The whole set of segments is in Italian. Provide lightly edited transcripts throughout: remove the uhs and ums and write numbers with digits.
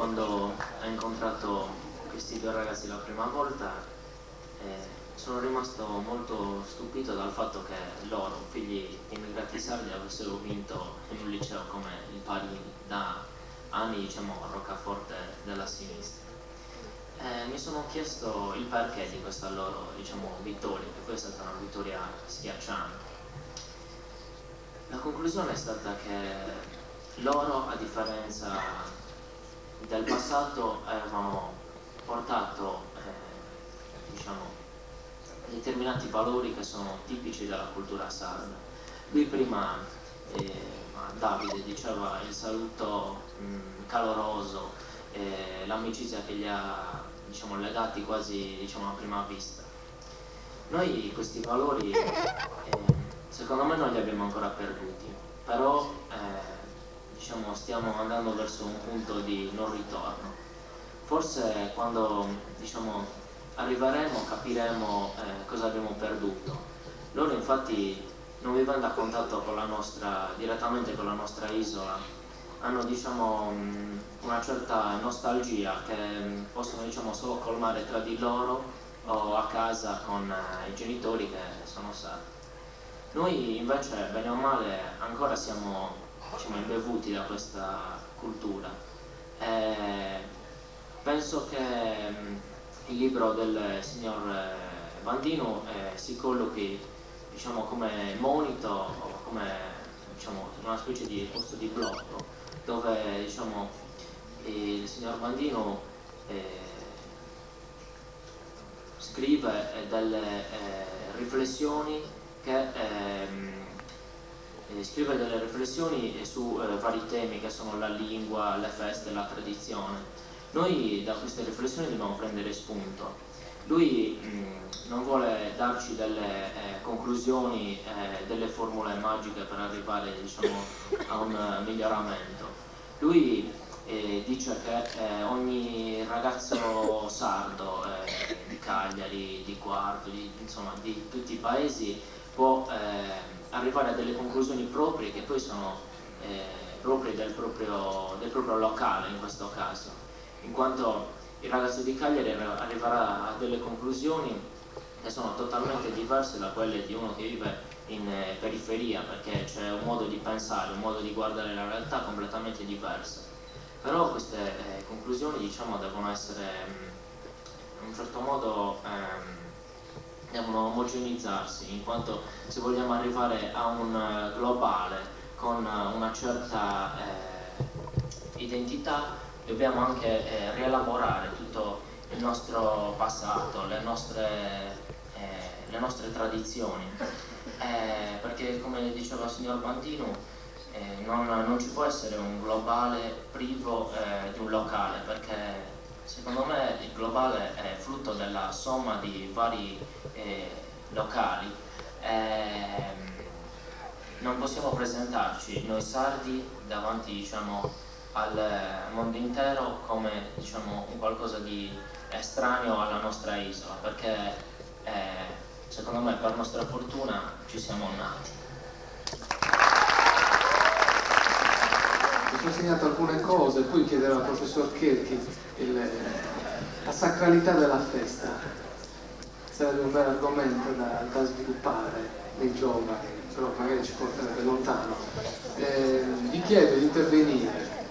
quando ho incontrato questi due ragazzi la prima volta sono rimasto molto stupito dal fatto che loro, figli di immigrati sardi, avessero vinto in un liceo come il Parini da anni, diciamo, a roccaforte della sinistra. Mi sono chiesto il perché di questa loro, diciamo, vittoria, che poi è stata una vittoria schiacciante. La conclusione è stata che loro, a differenza del passato, avevano portato diciamo, determinati valori che sono tipici della cultura sarda. Lui prima, Davide, diceva il saluto caloroso, l'amicizia che li ha, diciamo, legati quasi, diciamo, a prima vista. Noi questi valori secondo me non li abbiamo ancora perduti, però diciamo, stiamo andando verso un punto di non ritorno. Forse quando, diciamo, arriveremo capiremo cosa abbiamo perduto. Loro infatti, non vivendo a contatto con la nostra, direttamente con la nostra isola, hanno, diciamo, una certa nostalgia che possono, diciamo, solo colmare tra di loro o a casa con i genitori che sono sardi. Noi invece, bene o male, ancora siamo, diciamo, imbevuti da questa cultura. Penso che il libro del signor Bandino si collochi, diciamo, come monito o come, diciamo, una specie di posto di blocco dove, diciamo, il signor Bandino scrive delle riflessioni su vari temi che sono la lingua, le feste, la tradizione. Noi da queste riflessioni dobbiamo prendere spunto. Lui non vuole darci delle conclusioni, delle formule magiche per arrivare, diciamo, a un miglioramento. Lui dice che ogni ragazzo sardo di Cagliari, di Quarto, insomma di tutti i paesi può arrivare a delle conclusioni proprie che poi sono proprie del proprio locale in questo caso, in quanto il ragazzo di Cagliari arriverà a delle conclusioni che sono totalmente diverse da quelle di uno che vive in periferia, perché c'è un modo di pensare, un modo di guardare la realtà completamente diverso. Però queste conclusioni, diciamo, devono essere in un certo modo devono omogenizzarsi, in quanto se vogliamo arrivare a un globale con una certa identità dobbiamo anche rielaborare tutto il nostro passato, le nostre tradizioni, perché come diceva il signor Bandino non ci può essere un globale privo di un locale, perché secondo me il globale è frutto della somma di vari locali. Non possiamo presentarci noi sardi davanti, diciamo, al mondo intero come, diciamo, un qualcosa di estraneo alla nostra isola, perché secondo me per nostra fortuna ci siamo nati. Mi sono segnato alcune cose, poi chiederò al professor Cherchi la sacralità della festa. Sarebbe un bel argomento da sviluppare nei giovani, però magari ci porterebbe lontano. Vi chiedo di intervenire,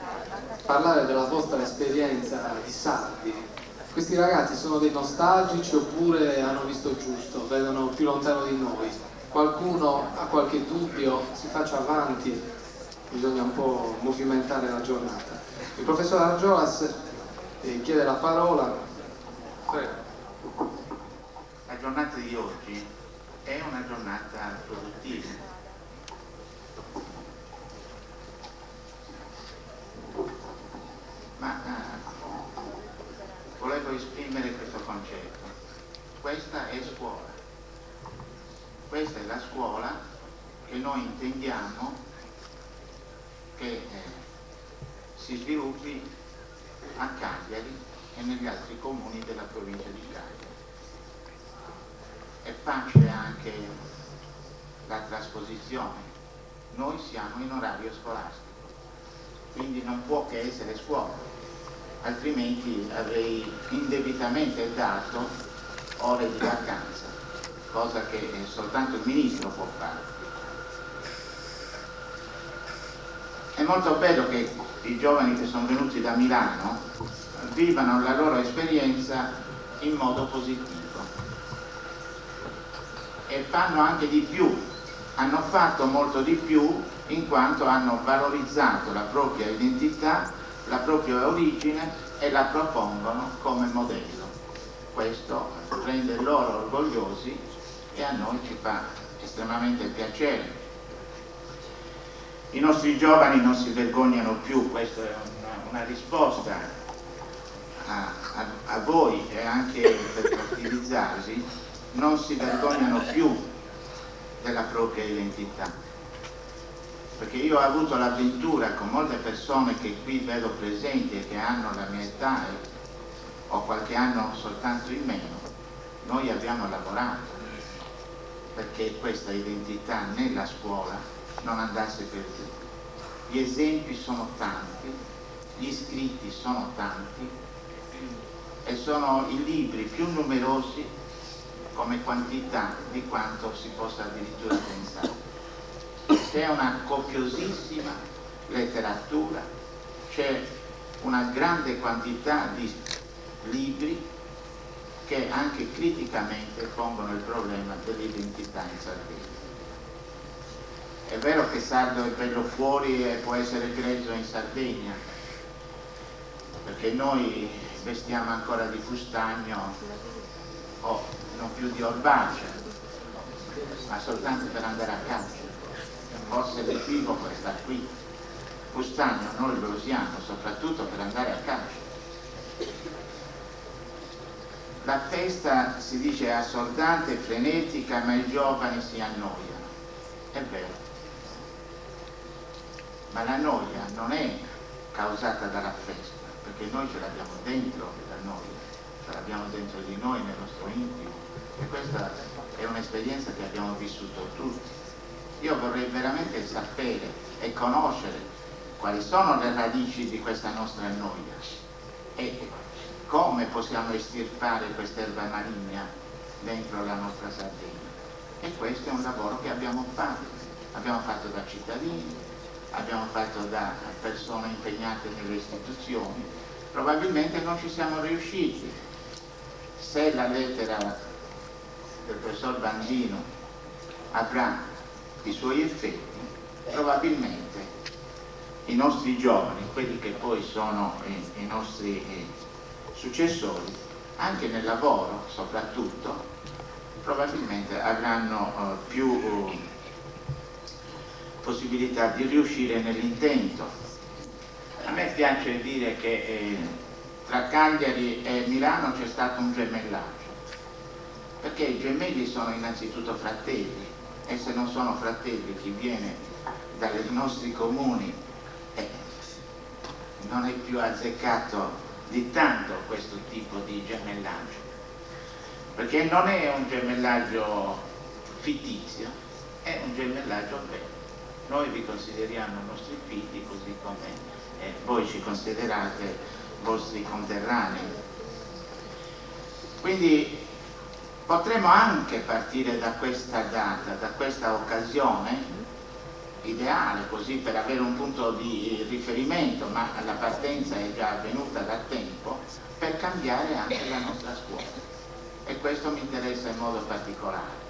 parlare della vostra esperienza di sardi. Questi ragazzi sono dei nostalgici oppure hanno visto giusto, vedono più lontano di noi? Qualcuno ha qualche dubbio? Si faccia avanti, bisogna un po' movimentare la giornata. Il professor Argiolas chiede la parola. Prego. La giornata di oggi è una giornata produttiva. Ma volevo esprimere questo concetto. Questa è scuola. Questa è la scuola che noi intendiamo che si sviluppi a Cagliari e negli altri comuni della provincia di Cagliari. È facile anche la trasposizione. Noi siamo in orario scolastico, quindi non può che essere scuola. altrimenti avrei indebitamente dato ore di vacanza, cosa che soltanto il ministro può fare. È molto bello che i giovani che sono venuti da Milano vivano la loro esperienza in modo positivo e fanno anche di più, hanno fatto molto di più in quanto hanno valorizzato la propria identità, la propria origine e la propongono come modello. Questo rende loro orgogliosi e a noi ci fa estremamente piacere. I nostri giovani non si vergognano più, questa è una risposta a voi e anche per attivizzarsi, non si vergognano più della propria identità. Perché io ho avuto l'avventura con molte persone che qui vedo presenti e che hanno la mia età o qualche anno soltanto in meno, noi abbiamo lavorato perché questa identità nella scuola non andasse perduta. Gli esempi sono tanti, gli iscritti sono tanti e sono i libri più numerosi come quantità di quanto si possa addirittura pensare. C'è una copiosissima letteratura, c'è una grande quantità di libri che anche criticamente pongono il problema dell'identità in Sardegna. È vero che sardo è bello fuori e può essere grezzo in Sardegna, perché noi vestiamo ancora di fustagno o non più di orbace, ma soltanto per andare a calcio. Forse l'equivoco sta qui. Fustagno noi lo usiamo soprattutto per andare a calcio. La festa si dice assordante, frenetica, ma i giovani si annoiano. È vero. Ma la noia non è causata dalla festa, perché noi ce l'abbiamo dentro la noia, ce l'abbiamo dentro di noi, nel nostro intimo, e questa è un'esperienza che abbiamo vissuto tutti. Io vorrei veramente sapere e conoscere quali sono le radici di questa nostra noia e come possiamo estirpare quest'erba maligna dentro la nostra Sardegna. E questo è un lavoro che abbiamo fatto da cittadini, abbiamo fatto da persone impegnate nelle istituzioni, probabilmente non ci siamo riusciti. Se la lettera del professor Bandino avrà i suoi effetti, probabilmente i nostri giovani, quelli che poi sono i nostri successori, anche nel lavoro soprattutto, probabilmente avranno più possibilità di riuscire nell'intento. A me piace dire che tra Cagliari e Milano c'è stato un gemellaggio, perché i gemelli sono innanzitutto fratelli, e se non sono fratelli chi viene dai nostri comuni non è più azzeccato di tanto questo tipo di gemellaggio, perché non è un gemellaggio fittizio, è un gemellaggio vero. Noi vi consideriamo nostri figli così come voi ci considerate vostri conterranei. Quindi potremmo anche partire da questa data, da questa occasione ideale, così per avere un punto di riferimento, ma la partenza è già avvenuta da tempo, per cambiare anche la nostra scuola. E questo mi interessa in modo particolare.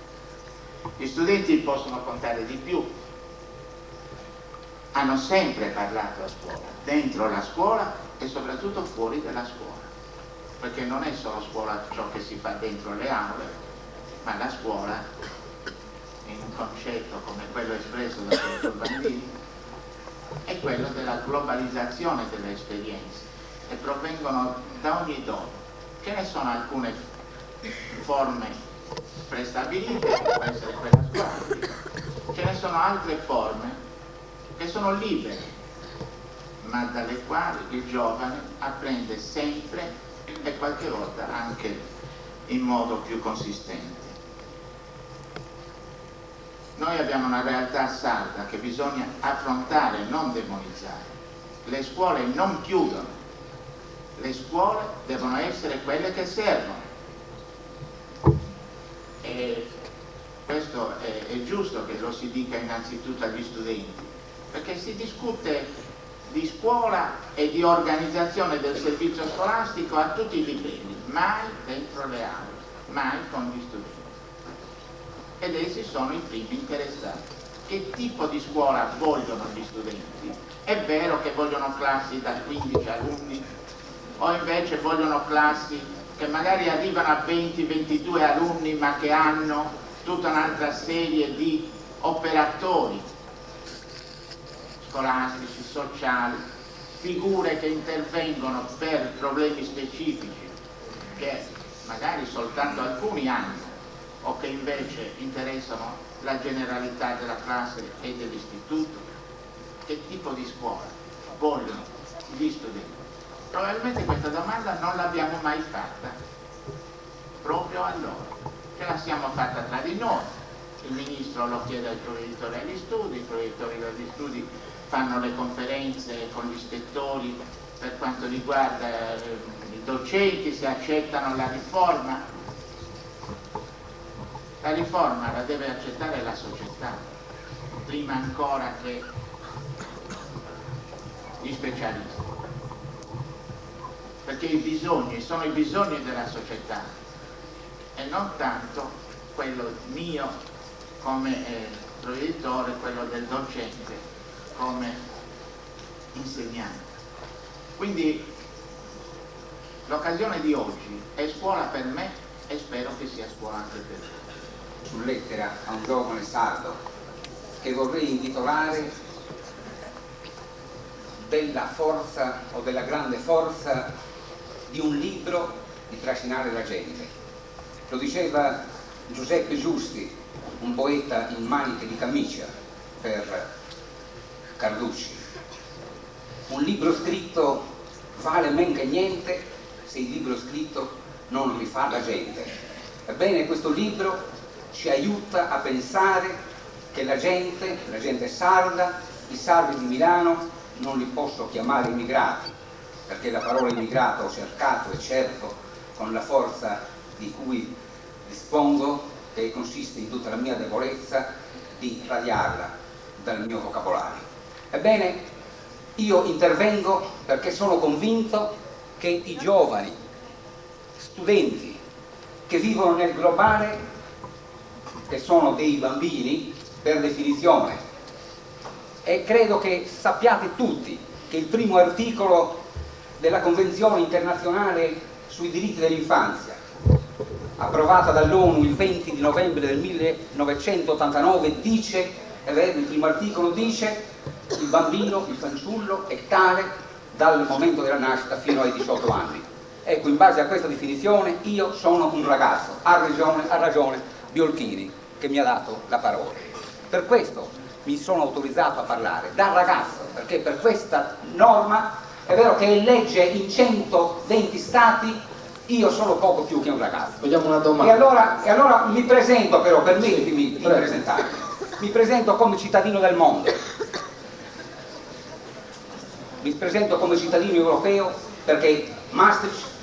Gli studenti possono contare di più, hanno sempre parlato a scuola, dentro la scuola e soprattutto fuori dalla scuola, perché non è solo scuola ciò che si fa dentro le aule, ma la scuola, in un concetto come quello espresso da professor Bandini, è quello della globalizzazione delle esperienze e provengono da ogni dono. Ce ne sono alcune forme prestabilite, che può essere quella scolastica, ce ne sono altre forme che sono libere, ma dalle quali il giovane apprende sempre e qualche volta anche in modo più consistente. Noi abbiamo una realtà sarda che bisogna affrontare, non demonizzare. Le scuole non chiudono, le scuole devono essere quelle che servono. E questo è giusto che lo si dica innanzitutto agli studenti, perché si discute di scuola e di organizzazione del servizio scolastico a tutti i livelli, mai dentro le aule, mai con gli studenti. Ed essi sono i primi interessati. Che tipo di scuola vogliono gli studenti? È vero che vogliono classi da 15 alunni, o invece vogliono classi che magari arrivano a 20-22 alunni, ma che hanno tutta un'altra serie di operatori scolastici, sociali, figure che intervengono per problemi specifici che magari soltanto alcuni hanno o che invece interessano la generalità della classe e dell'istituto. Che tipo di scuola vogliono gli studenti? Probabilmente questa domanda non l'abbiamo mai fatta proprio a loro, ce la siamo fatta tra di noi. Il ministro lo chiede ai provveditori agli studi, i provveditori degli studi fanno le conferenze con gli ispettori per quanto riguarda i docenti, se accettano la riforma. La riforma la deve accettare la società, prima ancora che gli specialisti, perché i bisogni sono i bisogni della società e non tanto quello mio come provveditore, quello del docente come insegnante. Quindi l'occasione di oggi è scuola per me e spero che sia scuola anche per voi. Su lettera a un giovane sardo che vorrei intitolare della forza o della grande forza di un libro di trascinare la gente. Lo diceva Giuseppe Giusti, un poeta in maniche di camicia per Carducci. Un libro scritto vale men che niente se il libro scritto non rifà la gente. Ebbene, questo libro ci aiuta a pensare che la gente sarda, i sardi di Milano, non li posso chiamare immigrati, perché la parola immigrato ho cercato e cerco con la forza di cui dispongo, che consiste in tutta la mia debolezza, di radiarla dal mio vocabolario. Ebbene, io intervengo perché sono convinto che i giovani studenti che vivono nel globale, che sono dei bambini per definizione, e credo che sappiate tutti che il primo articolo della Convenzione internazionale sui diritti dell'infanzia, approvata dall'ONU il 20 di novembre del 1989, dice, il primo articolo dice: il bambino, il fanciullo è tale dal momento della nascita fino ai 18 anni. Ecco, in base a questa definizione io sono un ragazzo, ha ragione Biolchini che mi ha dato la parola. Per questo mi sono autorizzato a parlare da ragazzo, perché per questa norma è vero che è legge in 120 stati, io sono poco più che un ragazzo. Vogliamo una domanda. E allora mi presento, però, permettimi di presentarmi. Mi presento come cittadino del mondo. Mi presento come cittadino europeo perché Maastricht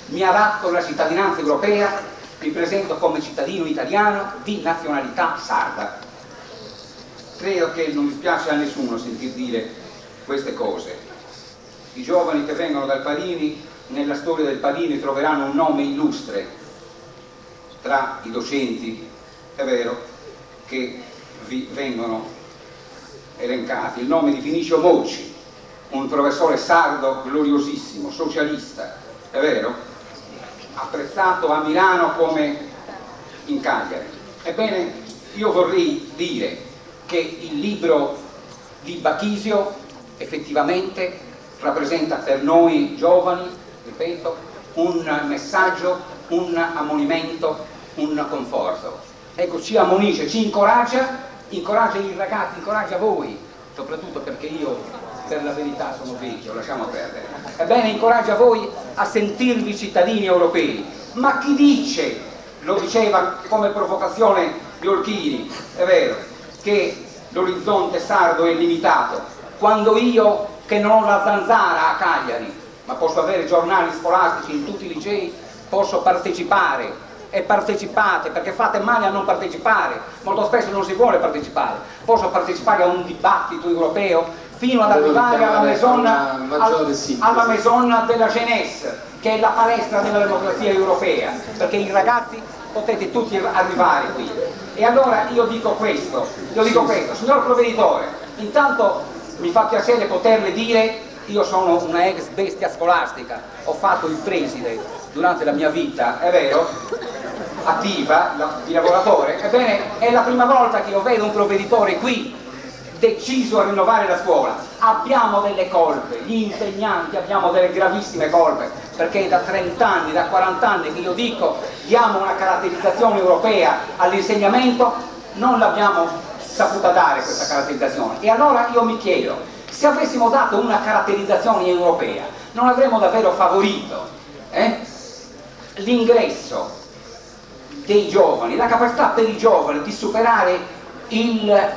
mi ha dato la cittadinanza europea. Mi presento come cittadino italiano di nazionalità sarda. Credo che non dispiace a nessuno sentir dire queste cose. I giovani che vengono dal Parini, nella storia del Parini troveranno un nome illustre tra i docenti, è vero, che vi vengono elencati. Il nome di Vinicio Mocci, un professore sardo gloriosissimo, socialista, è vero, apprezzato a Milano come in Cagliari. Ebbene, io vorrei dire che il libro di Bachisio effettivamente rappresenta per noi giovani, ripeto, un messaggio, un ammonimento, un conforto. Ecco, ci ammonisce, ci incoraggia i ragazzi, incoraggia voi, soprattutto perché io per la verità sono vecchio, lasciamo perdere. Ebbene, incoraggia voi a sentirvi cittadini europei. Ma chi dice, lo diceva come provocazione Biolchini, è vero, che l'orizzonte sardo è limitato, quando io, che non ho la zanzara a Cagliari, ma posso avere giornali scolastici in tutti i licei, posso partecipare. E partecipate, perché fate male a non partecipare, molto spesso non si vuole partecipare. Posso partecipare a un dibattito europeo fino ad arrivare alla Maison della Jeunesse, che è la palestra della democrazia europea, perché i ragazzi potete tutti arrivare qui. E allora io dico questo, signor provveditore, intanto mi fa piacere poterle dire, io sono una ex bestia scolastica, ho fatto il preside durante la mia vita, è vero? Attiva, di lavoratore, ebbene è la prima volta che io vedo un provveditore qui deciso a rinnovare la scuola. Abbiamo delle colpe, gli insegnanti abbiamo delle gravissime colpe, perché da 30 anni, da 40 anni che io dico diamo una caratterizzazione europea all'insegnamento, non l'abbiamo saputa dare questa caratterizzazione. E allora io mi chiedo, se avessimo dato una caratterizzazione europea, non avremmo davvero favorito l'ingresso dei giovani, la capacità per i giovani di superare il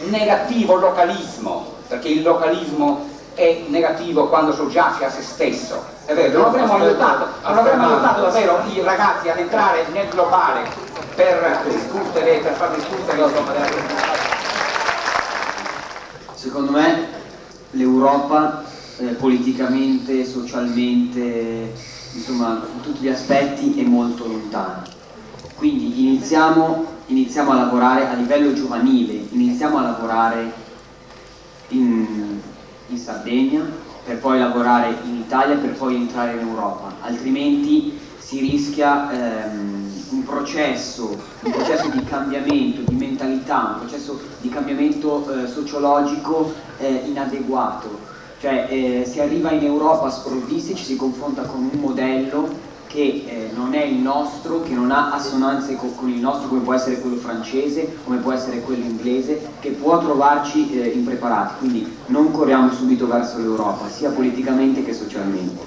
negativo localismo, perché il localismo è negativo quando soggiace a se stesso, è vero, non avremmo aiutato davvero i ragazzi ad entrare nel globale per discutere, per far discutere insomma della questione. Secondo me l'Europa politicamente, socialmente, insomma in tutti gli aspetti è molto lontana. Quindi iniziamo a lavorare a livello giovanile, iniziamo a lavorare in Sardegna, per poi lavorare in Italia, per poi entrare in Europa, altrimenti si rischia un processo di cambiamento, di mentalità, un processo di cambiamento sociologico inadeguato. Cioè si arriva in Europa sprovvisti, ci si confronta con un modello che non è il nostro, che non ha assonanze con il nostro, come può essere quello francese, come può essere quello inglese, che può trovarci impreparati. Quindi non corriamo subito verso l'Europa, sia politicamente che socialmente.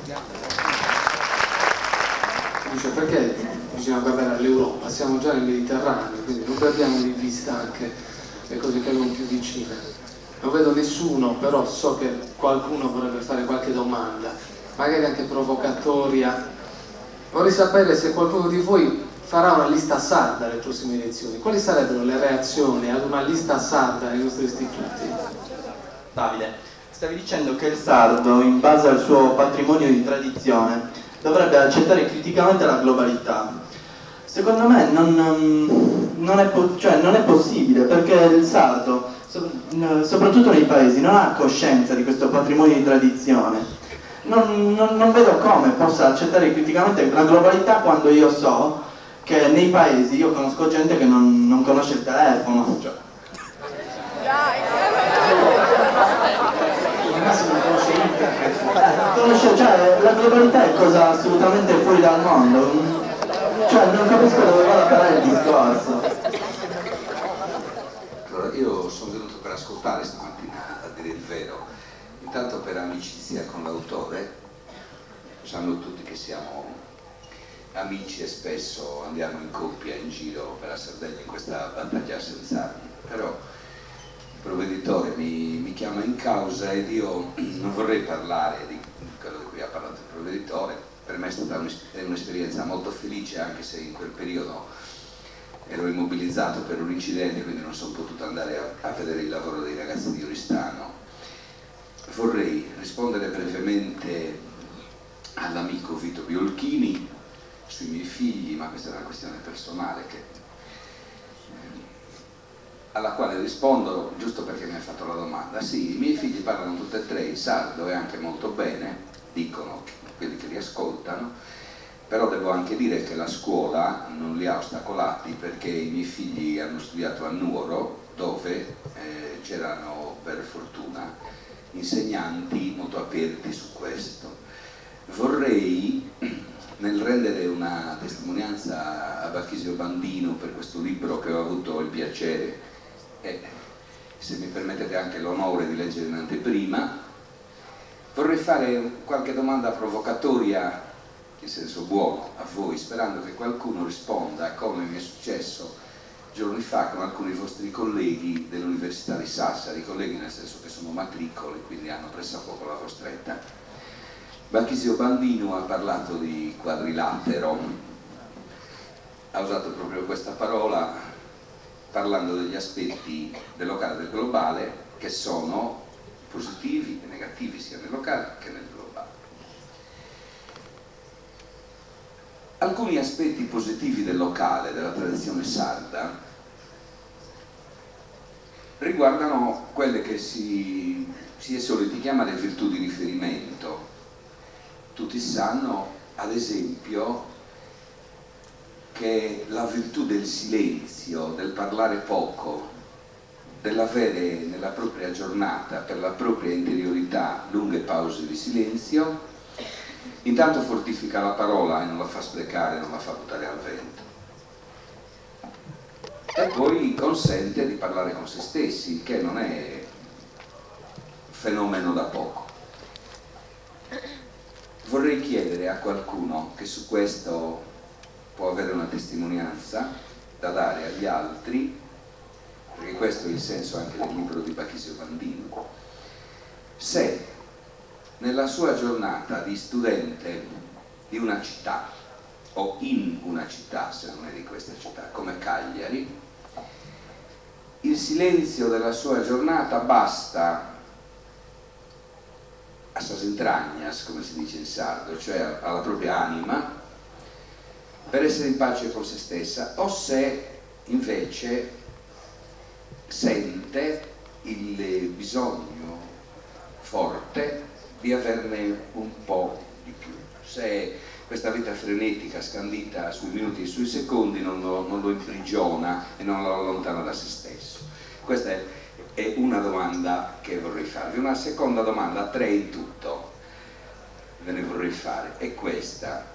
Dice, perché bisogna guardare all'Europa? Siamo già nel Mediterraneo, quindi non perdiamo di vista anche le cose che abbiamo più vicine. Non vedo nessuno, però so che qualcuno vorrebbe fare qualche domanda, magari anche provocatoria. Vorrei sapere se qualcuno di voi farà una lista sarda alle prossime elezioni. Quali sarebbero le reazioni ad una lista sarda nei nostri istituti? Davide, stavi dicendo che il sardo, in base al suo patrimonio di tradizione, dovrebbe accettare criticamente la globalità. Secondo me non è possibile, perché il sardo, soprattutto nei paesi, non ha coscienza di questo patrimonio di tradizione. Non vedo come possa accettare criticamente la globalità quando io so che nei paesi, io conosco gente che non conosce il telefono. La globalità è cosa assolutamente fuori dal mondo. Non capisco dove vada a parare il discorso. Allora, io sono venuto per ascoltare stamattina, a dire il vero. Intanto per amicizia con l'autore, sanno tutti che siamo amici e spesso andiamo in coppia in giro per la Sardegna in questa battaglia senza armi, però il provveditore mi chiama in causa ed io non vorrei parlare di quello di cui ha parlato il provveditore. Per me è stata un'esperienza molto felice, anche se in quel periodo ero immobilizzato per un incidente, quindi non sono potuto andare a vedere il lavoro dei ragazzi di Oristano. Vorrei rispondere brevemente all'amico Vito Biolchini sui miei figli, ma questa è una questione personale alla quale rispondo giusto perché mi ha fatto la domanda. Sì, i miei figli parlano tutti e tre il sardo e anche molto bene, dicono quelli che li ascoltano, però devo anche dire che la scuola non li ha ostacolati, perché i miei figli hanno studiato a Nuoro, dove c'erano per fortuna insegnanti molto aperti su questo. Vorrei, nel rendere una testimonianza a Bachisio Bandino per questo libro che ho avuto il piacere e, se mi permettete, anche l'onore di leggere in anteprima, vorrei fare qualche domanda provocatoria, in senso buono, a voi, sperando che qualcuno risponda, come mi è successo giorni fa con alcuni vostri colleghi dell'Università di Sassari, colleghi nel senso che sono matricoli, quindi hanno pressappoco la vostra età. Bachisio Bandino ha parlato di quadrilatero, ha usato proprio questa parola parlando degli aspetti del locale e del globale che sono positivi e negativi sia nel locale che nel globale. Alcuni aspetti positivi del locale, della tradizione sarda, riguardano quelle che si è soliti chiamare virtù di riferimento. Tutti sanno, ad esempio, che la virtù del silenzio, del parlare poco, dell'avere nella propria giornata, per la propria interiorità, lunghe pause di silenzio, intanto fortifica la parola e non la fa sprecare, non la fa buttare al vento. E poi consente di parlare con se stessi, che non è fenomeno da poco. Vorrei chiedere a qualcuno che su questo può avere una testimonianza da dare agli altri, perché questo è il senso anche del libro di Bachisio Bandino, se nella sua giornata di studente di una città o in una città, se non è di questa città, come Cagliari, il silenzio della sua giornata basta a sas entragnas, come si dice in sardo, cioè alla propria anima, per essere in pace con se stessa, o se invece sente il bisogno forte di averne un po' di più. Se questa vita frenetica, scandita sui minuti e sui secondi, non lo imprigiona e non lo allontana da se stesso. Questa è una domanda che vorrei farvi. Una seconda domanda, 3 in tutto, ve ne vorrei fare, è questa.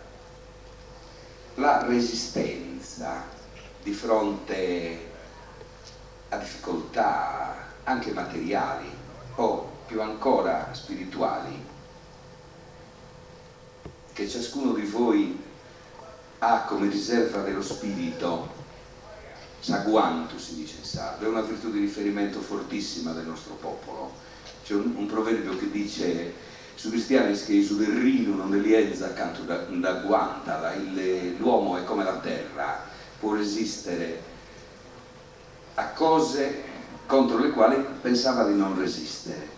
La resistenza di fronte a difficoltà anche materiali o più ancora spirituali che ciascuno di voi ha come riserva dello spirito, saguantu si dice in sardo, è una virtù di riferimento fortissima del nostro popolo. C'è un proverbio che dice: su cristiani che su del rino non delienza accanto da guantala, l'uomo è come la terra, può resistere a cose contro le quali pensava di non resistere.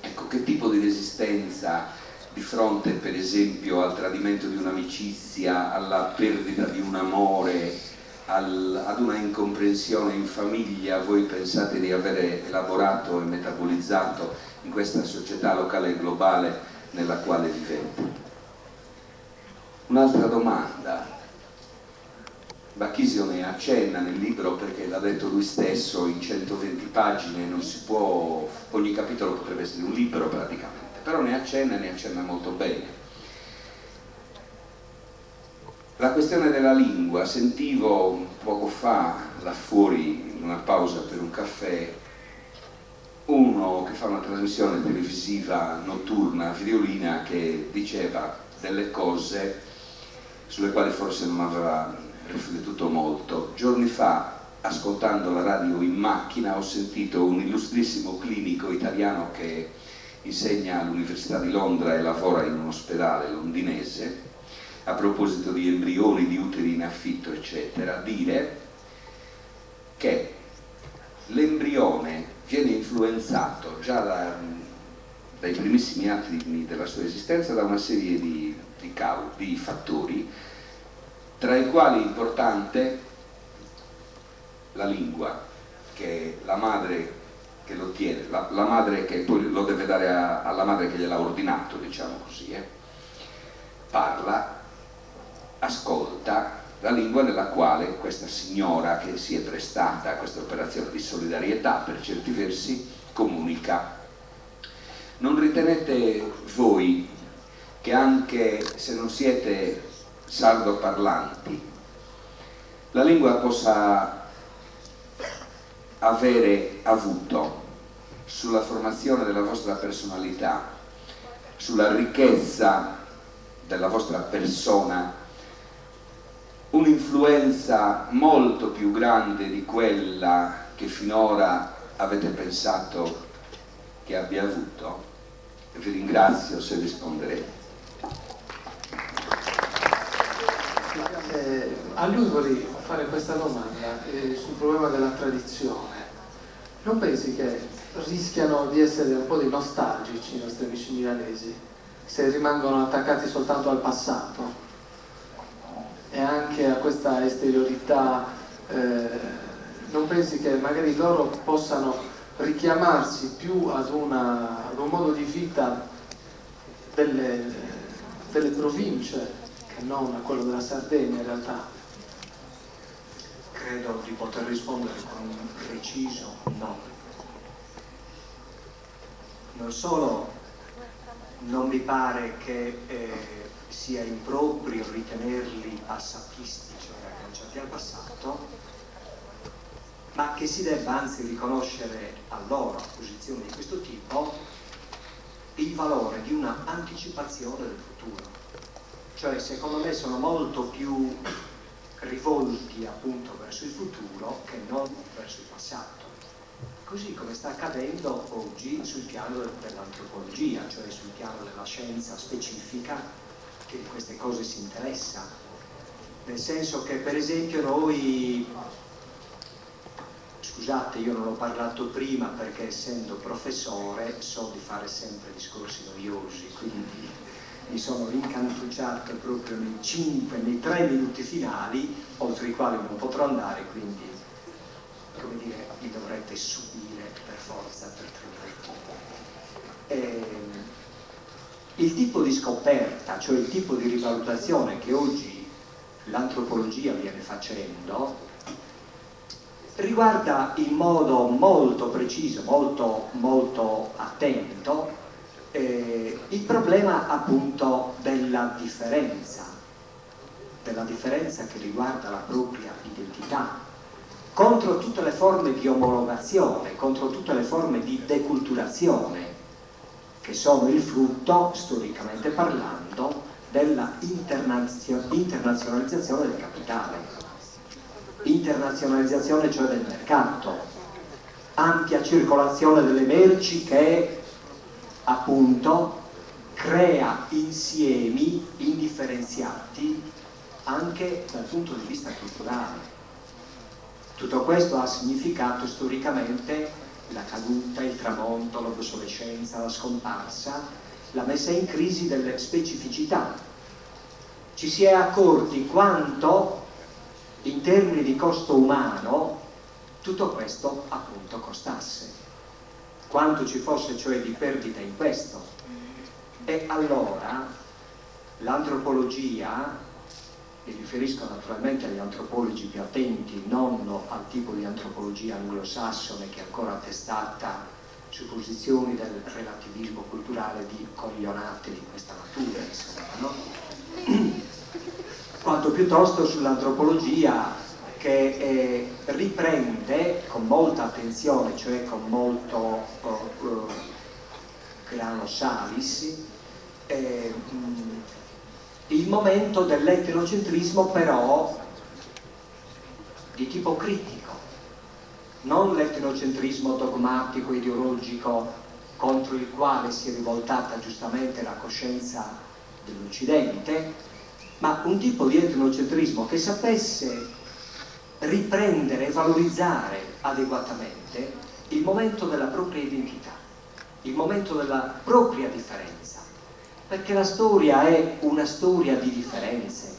Ecco, che tipo di resistenza di fronte per esempio al tradimento di un'amicizia, alla perdita di un amore, ad una incomprensione in famiglia voi pensate di avere elaborato e metabolizzato in questa società locale e globale nella quale vivete? Un'altra domanda. Bachisio ne accenna nel libro perché l'ha detto lui stesso, in 120 pagine non si può, ogni capitolo potrebbe essere un libro praticamente, però ne accenna molto bene. La questione della lingua, sentivo poco fa là fuori in una pausa per un caffè uno che fa una trasmissione televisiva notturna, Friolina, che diceva delle cose sulle quali forse non aveva riflettuto molto. Giorni fa, ascoltando la radio in macchina, ho sentito un illustrissimo clinico italiano che insegna all'Università di Londra e lavora in un ospedale londinese, a proposito di embrioni, di uteri in affitto, eccetera, dire che l'embrione viene influenzato già dai primissimi attimi della sua esistenza da una serie di fattori, tra i quali è importante la lingua, che la madre che lo tiene, la madre che poi lo deve dare alla madre che gliel'ha ordinato, diciamo così, parla, ascolta la lingua nella quale questa signora che si è prestata a questa operazione di solidarietà per certi versi comunica. Non ritenete voi che anche se non siete sardoparlanti la lingua possa avere avuto sulla formazione della vostra personalità, sulla ricchezza della vostra persona, un'influenza molto più grande di quella che finora avete pensato che abbia avuto? Vi ringrazio se risponderete. A lui vorrei fare questa domanda sul problema della tradizione. Non pensi che rischiano di essere un po' di nostalgici i nostri amici milanesi se rimangono attaccati soltanto al passato e anche a questa esteriorità? Non pensi che magari loro possano richiamarsi più ad un modo di vita delle province che non a quello della Sardegna in realtà? Credo di poter rispondere con un preciso no. Non solo non mi pare che sia improprio ritenerli passatisti, cioè agganciati al passato, ma che si debba anzi riconoscere a loro, a posizioni di questo tipo, il valore di una anticipazione del futuro. Cioè, secondo me, sono molto più rivolti appunto verso il futuro che non verso il passato, così come sta accadendo oggi sul piano dell'antropologia, cioè sul piano della scienza specifica che di queste cose si interessa, nel senso che per esempio noi, scusate, io non ho parlato prima perché essendo professore so di fare sempre discorsi noiosi, quindi mi sono rincantucciato proprio nei 3 minuti finali, oltre i quali non potrò andare, quindi, come dire, mi dovrete subire per forza per 3 minuti. Il tipo di scoperta, cioè il tipo di rivalutazione che oggi l'antropologia viene facendo, riguarda in modo molto preciso, molto attento, il problema appunto della differenza che riguarda la propria identità, contro tutte le forme di omologazione, contro tutte le forme di deculturazione che sono il frutto, storicamente parlando, della internazionalizzazione del capitale, internazionalizzazione cioè del mercato, ampia circolazione delle merci che appunto crea insiemi indifferenziati anche dal punto di vista culturale. Tutto questo ha significato storicamente la caduta, il tramonto, l'obsolescenza, la scomparsa, la messa in crisi delle specificità. Ci si è accorti quanto in termini di costo umano tutto questo appunto costasse, quanto ci fosse cioè di perdita in questo. E allora l'antropologia, mi riferisco naturalmente agli antropologi più attenti, non al tipo di antropologia anglosassone che è ancora attestata su posizioni del relativismo culturale di coglionate di questa natura, insomma, no? Quanto piuttosto sull'antropologia che riprende con molta attenzione, cioè con molto grano salis, il momento dell'etnocentrismo però di tipo critico, non l'etnocentrismo dogmatico, ideologico contro il quale si è rivoltata giustamente la coscienza dell'Occidente, ma un tipo di etnocentrismo che sapesse riprendere e valorizzare adeguatamente il momento della propria identità, il momento della propria differenza, perché la storia è una storia di differenze.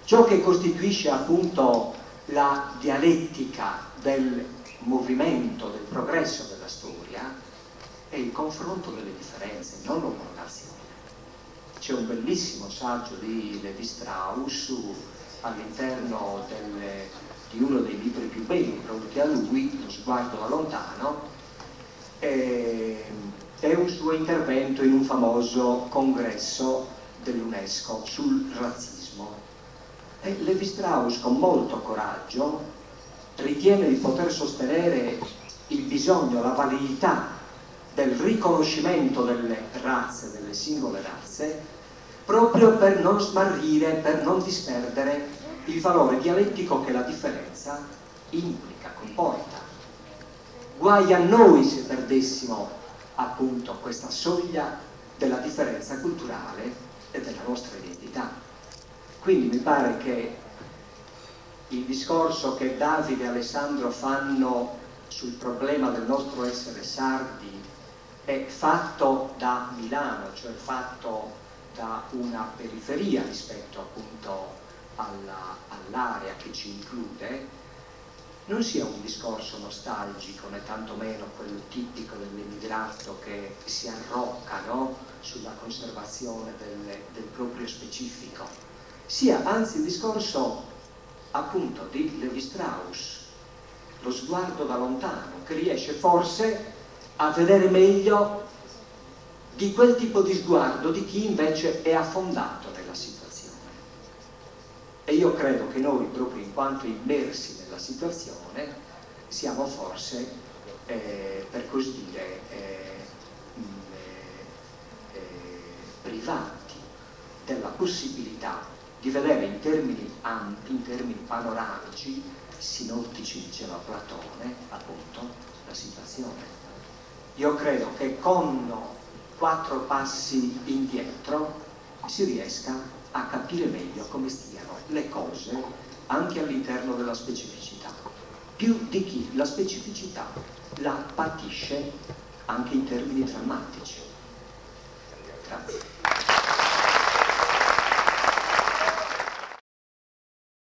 Ciò che costituisce appunto la dialettica del movimento, del progresso della storia, è il confronto delle differenze, non l'omologazione. C'è un bellissimo saggio di Levi-Strauss all'interno di uno dei libri più belli prodotti da lui, Lo sguardo da lontano, è un suo intervento in un famoso congresso dell'UNESCO sul razzismo. E Levi-Strauss con molto coraggio ritiene di poter sostenere il bisogno, la validità del riconoscimento delle razze, delle singole razze, proprio per non smarrire, per non disperdere il valore dialettico che la differenza implica, comporta. Guai a noi se perdessimo appunto questa soglia della differenza culturale e della nostra identità. Quindi mi pare che il discorso che Davide e Alessandro fanno sul problema del nostro essere sardi è fatto da Milano, cioè fatto da una periferia rispetto appunto all'area che ci include, non sia un discorso nostalgico né tantomeno quello tipico dell'emigrato che si arrocca, no, sulla conservazione del proprio specifico, sia anzi il discorso appunto di Levi Strauss, lo sguardo da lontano, che riesce forse a vedere meglio di quel tipo di sguardo di chi invece è affondato nella situazione. E io credo che noi, proprio in quanto immersi nella situazione, siamo forse, per così dire, privati della possibilità di vedere in termini ampi, in termini panoramici, sinottici, diceva Platone, appunto, la situazione. Io credo che con 4 passi indietro si riesca a capire meglio come stiano le cose anche all'interno della specificità, più di chi la specificità la patisce anche in termini drammatici. Grazie.